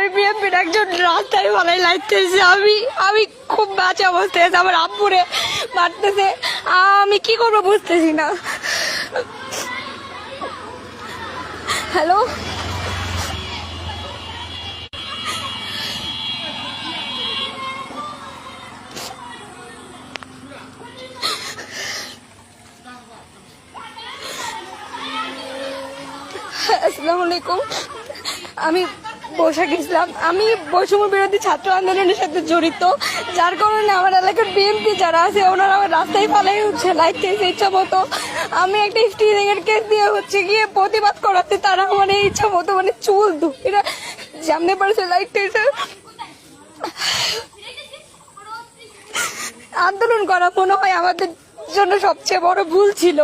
আমি বিএনপির একজন রাস্তায় ভালাই লাগতেছে। আমি খুব বাজে অবস্থায় আছে, আমার আব্বুরে মারতেছে, আমি কি করবো বুঝতেছি না। হ্যালো, আসসালামু আলাইকুম। আমি বৈশাখ ইসলাম, আমি বৈষম্য বিরোধী ছাত্র আন্দোলনের সাথে জড়িত, যার কারণে আমার এলাকার বিএনপি যারা আছে ওনারা আমার রাস্তায় ফালাই হচ্ছে লাইতেছে ইচ্ছা মতো। আমি একটা স্টিরিং এর কেস দিয়ে হচ্ছে গিয়ে প্রতিবাদ করাতে তারা মানে ইচ্ছা মতো মানে চুল এরা জানতে পারছে লাইতেছে। আন্দোলন করা মনে হয় আমাদের জন্য সবচেয়ে বড় ভুল ছিল।